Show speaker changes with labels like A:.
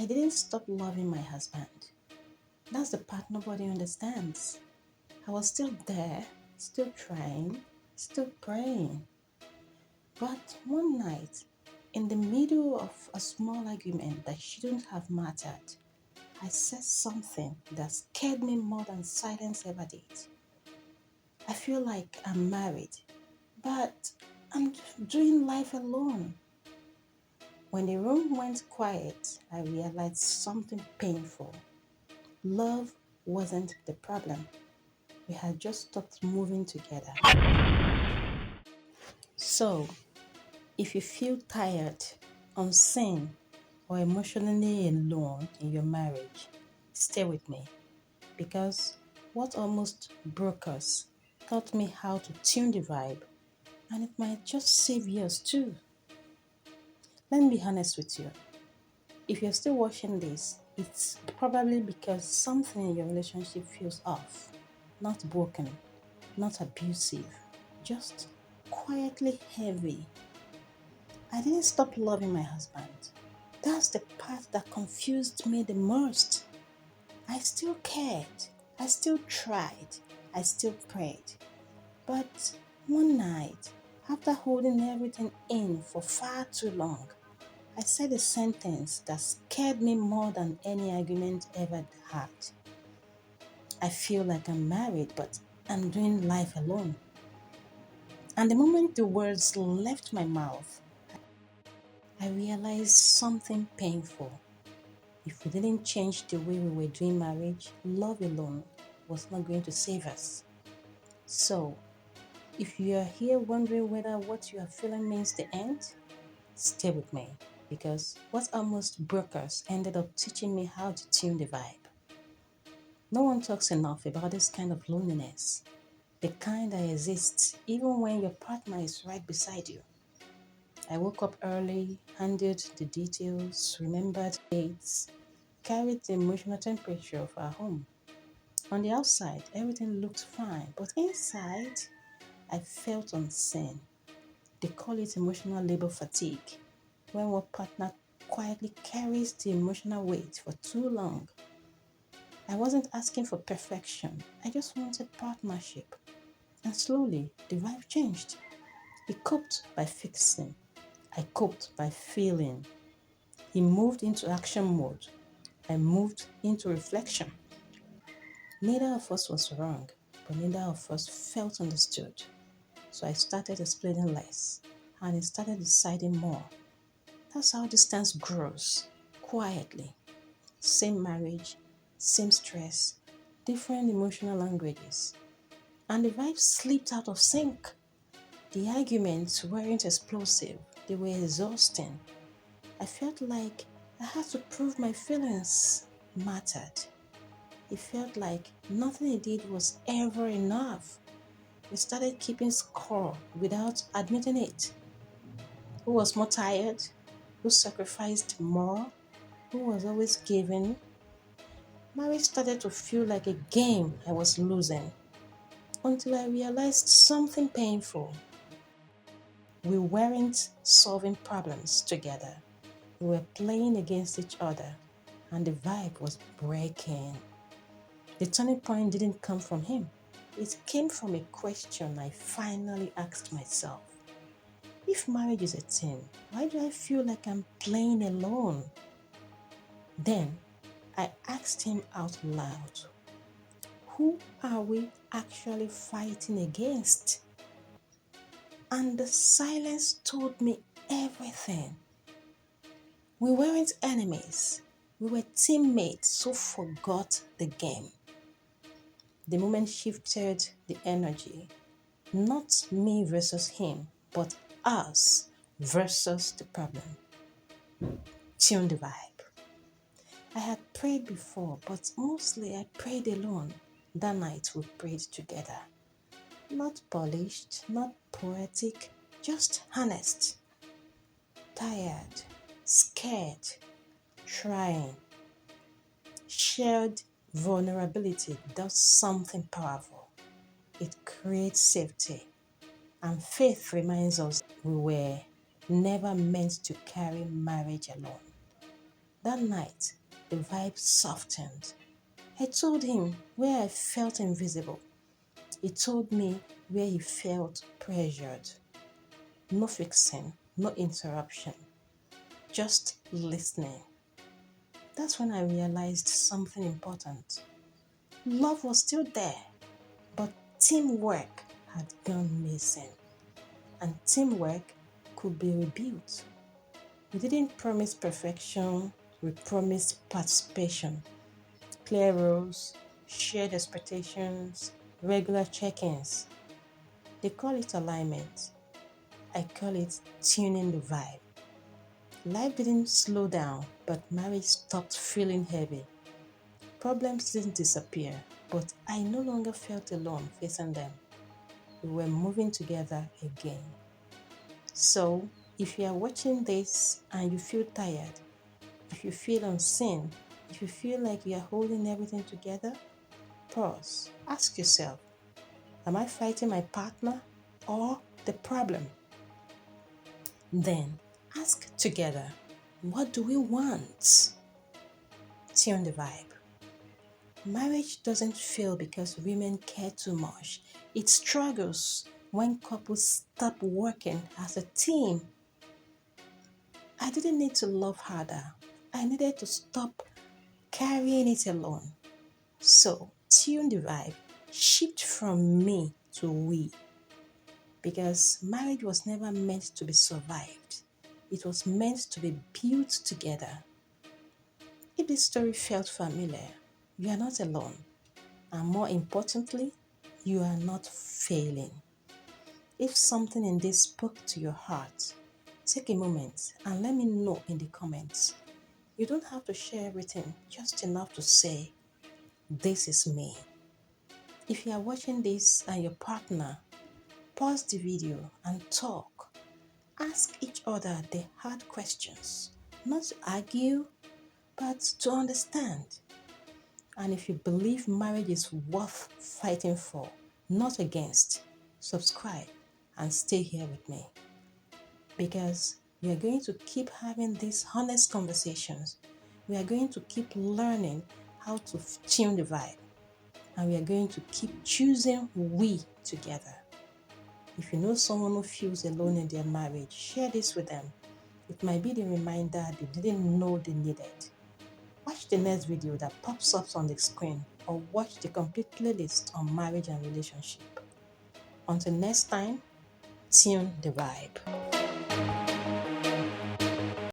A: I didn't stop loving my husband. That's the part nobody understands. I was still there, still trying, still praying. But one night, in the middle of a small argument that shouldn't have mattered, I said something that scared me more than silence ever did. I feel like I'm married, but I'm doing life alone. When the room went quiet, I realized something painful. Love wasn't the problem. We had just stopped moving together. So, if you feel tired, unseen, or emotionally alone in your marriage, stay with me because what almost broke us taught me how to tune the vibe, and it might just save yours too. Let me be honest with you. If you're still watching this, it's probably because something in your relationship feels off, not broken, not abusive, just quietly heavy. I didn't stop loving my husband. That's the part that confused me the most. I still cared. I still tried. I still prayed. But one night, after holding everything in for far too long, I said a sentence that scared me more than any argument ever had. I feel like I'm married, but I'm doing life alone. And the moment the words left my mouth, I realized something painful. If we didn't change the way we were doing marriage, love alone was not going to save us. So, if you are here wondering whether what you are feeling means the end, stay with me because what almost broke us ended up teaching me how to tune the vibe. No one talks enough about this kind of loneliness, the kind that exists even when your partner is right beside you. I woke up early, handled the details, remembered dates, carried the emotional temperature of our home. On the outside, everything looked fine, but inside, I felt unseen. They call it emotional labor fatigue, when one partner quietly carries the emotional weight for too long. I wasn't asking for perfection, I just wanted partnership. And slowly, the vibe changed. He coped by fixing, I coped by feeling. He moved into action mode, I moved into reflection. Neither of us was wrong, but neither of us felt understood. So I started explaining less, and he started deciding more. That's how distance grows, quietly. Same marriage, same stress, different emotional languages. And the vibes slipped out of sync. The arguments weren't explosive, they were exhausting. I felt like I had to prove my feelings mattered. It felt like nothing he did was ever enough. We started keeping score without admitting it. Who was more tired? Who sacrificed more? Who was always giving? Marriage started to feel like a game I was losing until I realized something painful. We weren't solving problems together. We were playing against each other, and the vibe was breaking. The turning point didn't come from him. It came from a question I finally asked myself. If marriage is a team, why do I feel like I'm playing alone? Then I asked him out loud, who are we actually fighting against? And the silence told me everything. We weren't enemies. We were teammates who forgot the game. The moment shifted the energy. Not me versus him, but us versus the problem. Tune the vibe. I had prayed before, but mostly I prayed alone. That night we prayed together. Not polished, not poetic, just honest. Tired, scared, trying. Shared vulnerability does something powerful. It creates safety. And faith reminds us we were never meant to carry marriage alone. That night, the vibe softened. I told him where I felt invisible. He told me where he felt pressured. No fixing, no interruption, just listening. That's when I realized something important. Love was still there, but teamwork had gone missing. And teamwork could be rebuilt. We didn't promise perfection, we promised participation. Clear rules, shared expectations, regular check ins. They call it alignment. I call it tuning the vibe. Life didn't slow down, but marriage stopped feeling heavy. Problems didn't disappear, but I no longer felt alone facing them. We were moving together again. So, if you are watching this and you feel tired, if you feel unseen, if you feel like you are holding everything together, pause. Ask yourself, am I fighting my partner or the problem? Then ask together, what do we want? Tune the vibe. Marriage doesn't fail because women care too much. It struggles when couples stop working as a team. I didn't need to love harder. I needed to stop carrying it alone. So, tune the vibe. Shift from me to we. Because marriage was never meant to be survived. It was meant to be built together. If this story felt familiar, you are not alone. And more importantly, you are not failing. If something in this spoke to your heart, take a moment and let me know in the comments. You don't have to share everything, just enough to say, this is me. If you are watching this and your partner, pause the video and talk. Ask each other the hard questions, not to argue, but to understand. And if you believe marriage is worth fighting for, not against, subscribe and stay here with me. Because we are going to keep having these honest conversations. We are going to keep learning how to tune the vibe. And we are going to keep choosing we together. If you know someone who feels alone in their marriage, share this with them. It might be the reminder they didn't know they needed. Watch the next video that pops up on the screen or watch the complete playlist on marriage and relationship. Until next time, tune the vibe.